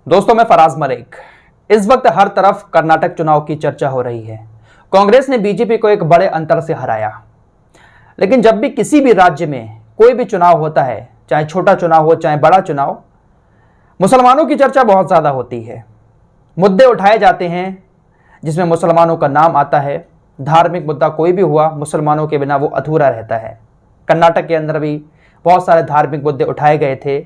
दोस्तों, मैं फराज मलिक। इस वक्त हर तरफ कर्नाटक चुनाव की चर्चा हो रही है। कांग्रेस ने बीजेपी को एक बड़े अंतर से हराया। लेकिन जब भी किसी भी राज्य में कोई भी चुनाव होता है, चाहे छोटा चुनाव हो चाहे बड़ा चुनाव, मुसलमानों की चर्चा बहुत ज़्यादा होती है। मुद्दे उठाए जाते हैं जिसमें मुसलमानों का नाम आता है। धार्मिक मुद्दा कोई भी हुआ, मुसलमानों के बिना वो अधूरा रहता है। कर्नाटक के अंदर भी बहुत सारे धार्मिक मुद्दे उठाए गए थे,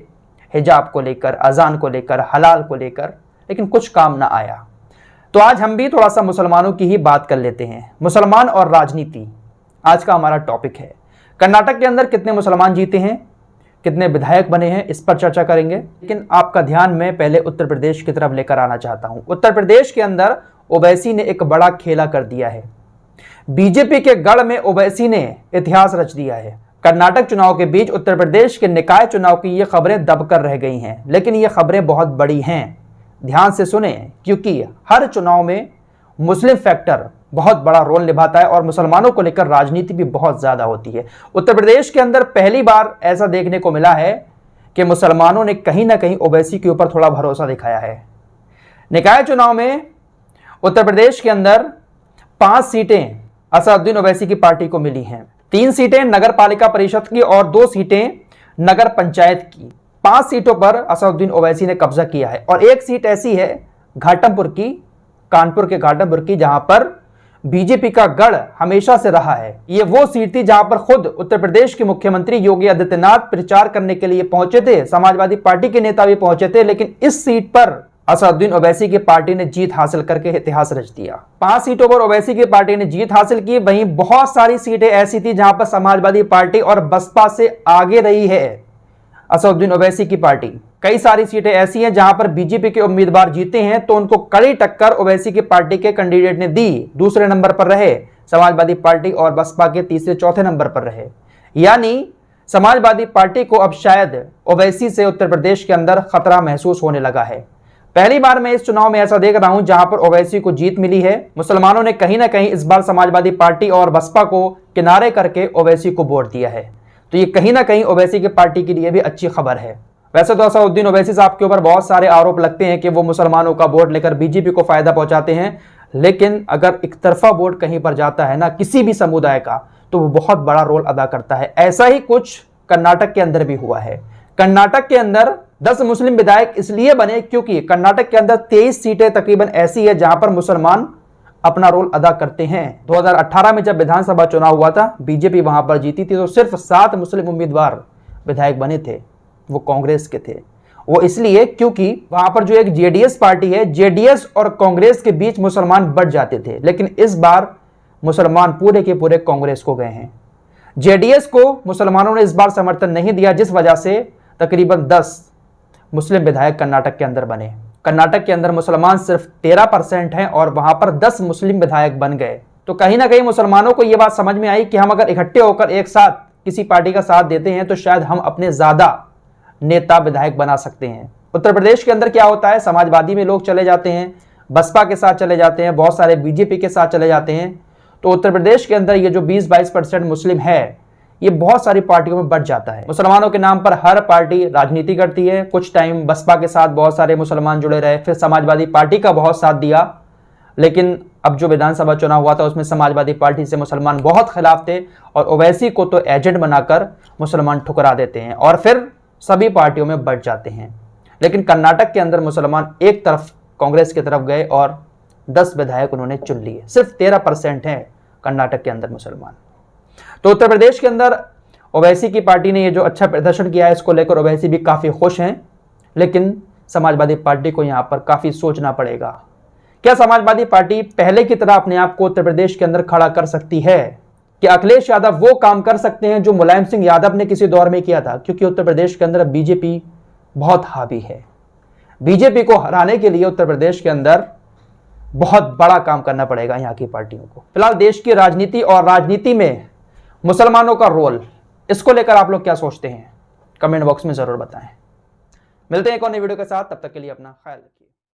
हिजाब को लेकर, अजान को लेकर, हलाल को लेकर, लेकिन कुछ काम ना आया। तो आज हम भी थोड़ा सा मुसलमानों की ही बात कर लेते हैं। मुसलमान और राजनीति आज का हमारा टॉपिक है। कर्नाटक के अंदर कितने मुसलमान जीते हैं, कितने विधायक बने हैं, इस पर चर्चा करेंगे। लेकिन आपका ध्यान मैं पहले उत्तर प्रदेश की तरफ लेकर आना चाहता हूं। उत्तर प्रदेश के अंदर ओवैसी ने एक बड़ा खेला कर दिया है। बीजेपी के गढ़ में ओवैसी ने इतिहास रच दिया है। कर्नाटक चुनाव के बीच उत्तर प्रदेश के निकाय चुनाव की ये खबरें दबकर रह गई हैं, लेकिन ये खबरें बहुत बड़ी हैं। ध्यान से सुने, क्योंकि हर चुनाव में मुस्लिम फैक्टर बहुत बड़ा रोल निभाता है और मुसलमानों को लेकर राजनीति भी बहुत ज्यादा होती है। उत्तर प्रदेश के अंदर पहली बार ऐसा देखने को मिला है कि मुसलमानों ने कहीं ना कहीं ओवैसी के ऊपर थोड़ा भरोसा दिखाया है। निकाय चुनाव में उत्तर प्रदेश के अंदर 5 सीटें असदुद्दीन ओवैसी की पार्टी को मिली हैं। 3 सीटें नगर पालिका परिषद की और 2 सीटें नगर पंचायत की। 5 सीटों पर असदुद्दीन ओवैसी ने कब्जा किया है और 1 सीट ऐसी है घाटमपुर की, कानपुर के घाटमपुर की, जहां पर बीजेपी का गढ़ हमेशा से रहा है। ये वो सीट थी जहां पर खुद उत्तर प्रदेश के मुख्यमंत्री योगी आदित्यनाथ प्रचार करने के लिए पहुंचे थे, समाजवादी पार्टी के नेता भी पहुंचे थे, लेकिन इस सीट पर असदुद्दीन ओवैसी की पार्टी ने जीत हासिल करके इतिहास रच दिया। 5 सीटों पर ओवैसी की पार्टी ने जीत हासिल की। वहीं बहुत सारी सीटें ऐसी थी जहां पर समाजवादी पार्टी और बसपा से आगे रही है असदुद्दीन ओवैसी की पार्टी। कई सारी सीटें ऐसी हैं जहां पर बीजेपी के उम्मीदवार जीते हैं तो उनको कड़ी टक्कर ओवैसी की पार्टी के कैंडिडेट ने दी। दूसरे नंबर पर रहे समाजवादी पार्टी और बसपा के तीसरे चौथे नंबर पर रहे। यानी समाजवादी पार्टी को अब शायद ओवैसी से उत्तर प्रदेश के अंदर खतरा महसूस होने लगा है। पहली बार मैं इस चुनाव में ऐसा देख रहा हूं जहां पर ओवैसी को जीत मिली है। मुसलमानों ने कहीं ना कहीं इस बार समाजवादी पार्टी और बसपा को किनारे करके ओवैसी को वोट दिया है। तो ये कहीं ना कहीं ओवैसी की पार्टी के लिए भी अच्छी खबर है। वैसे तो असदुद्दीन ओवैसी साहब के ऊपर बहुत सारे आरोप लगते हैं कि वो मुसलमानों का वोट लेकर बीजेपी को फायदा पहुंचाते हैं, लेकिन अगर एक तरफा वोट कहीं पर जाता है ना किसी भी समुदाय का, तो वो बहुत बड़ा रोल अदा करता है। ऐसा ही कुछ कर्नाटक के अंदर भी हुआ है। कर्नाटक के अंदर 10 मुस्लिम विधायक इसलिए बने क्योंकि कर्नाटक के अंदर 23 सीटें तकरीबन ऐसी है जहां पर मुसलमान अपना रोल अदा करते हैं। 2018 में जब विधानसभा चुनाव हुआ था, बीजेपी वहां पर जीती थी, तो सिर्फ 7 मुस्लिम उम्मीदवार विधायक बने थे, वो कांग्रेस के थे। वो इसलिए क्योंकि वहां पर जो एक जेडीएस पार्टी है, जेडीएस और कांग्रेस के बीच मुसलमान बढ़ जाते थे, लेकिन इस बार मुसलमान पूरे के पूरे कांग्रेस को गए हैं। जेडीएस को मुसलमानों ने इस बार समर्थन नहीं दिया, जिस वजह से तकरीबन 10 मुस्लिम विधायक कर्नाटक के अंदर बने। कर्नाटक के अंदर मुसलमान सिर्फ 13% हैं और वहां पर 10 मुस्लिम विधायक बन गए। तो कहीं ना कहीं मुसलमानों को यह बात समझ में आई कि हम अगर इकट्ठे होकर एक साथ किसी पार्टी का साथ देते हैं तो शायद हम अपने ज्यादा नेता विधायक बना सकते हैं। उत्तर प्रदेश के अंदर क्या होता है, समाजवादी में लोग चले जाते हैं, बसपा के साथ चले जाते हैं, बहुत सारे बीजेपी के साथ चले जाते हैं। तो उत्तर प्रदेश के अंदर ये जो 20-22% मुस्लिम है, ये बहुत सारी पार्टियों में बढ़ जाता है। मुसलमानों के नाम पर हर पार्टी राजनीति करती है। कुछ टाइम बसपा के साथ बहुत सारे मुसलमान जुड़े रहे, फिर समाजवादी पार्टी का बहुत साथ दिया, लेकिन अब जो विधानसभा चुनाव हुआ था उसमें समाजवादी पार्टी से मुसलमान बहुत खिलाफ थे और ओवैसी को तो एजेंट बनाकर मुसलमान ठुकरा देते हैं और फिर सभी पार्टियों में बढ़ जाते हैं। लेकिन कर्नाटक के अंदर मुसलमान एक तरफ कांग्रेस की तरफ गए और 10 विधायक उन्होंने चुन लिए। सिर्फ 13% है कर्नाटक के अंदर मुसलमान। तो उत्तर प्रदेश के अंदर ओवैसी की पार्टी ने ये जो अच्छा प्रदर्शन किया है, इसको लेकर ओवैसी भी काफ़ी खुश हैं, लेकिन समाजवादी पार्टी को यहाँ पर काफ़ी सोचना पड़ेगा। क्या समाजवादी पार्टी पहले की तरह अपने आप को उत्तर प्रदेश के अंदर खड़ा कर सकती है? कि अखिलेश यादव वो काम कर सकते हैं जो मुलायम सिंह यादव ने किसी दौर में किया था? क्योंकि उत्तर प्रदेश के अंदर बीजेपी बहुत हावी है। बीजेपी को हराने के लिए उत्तर प्रदेश के अंदर बहुत बड़ा काम करना पड़ेगा यहाँ की पार्टियों को। फिलहाल देश की राजनीति और राजनीति में मुसलमानों का रोल, इसको लेकर आप लोग क्या सोचते हैं? कमेंट बॉक्स में जरूर बताएं। मिलते हैं एक और नई वीडियो के साथ, तब तक के लिए अपना ख्याल रखिए।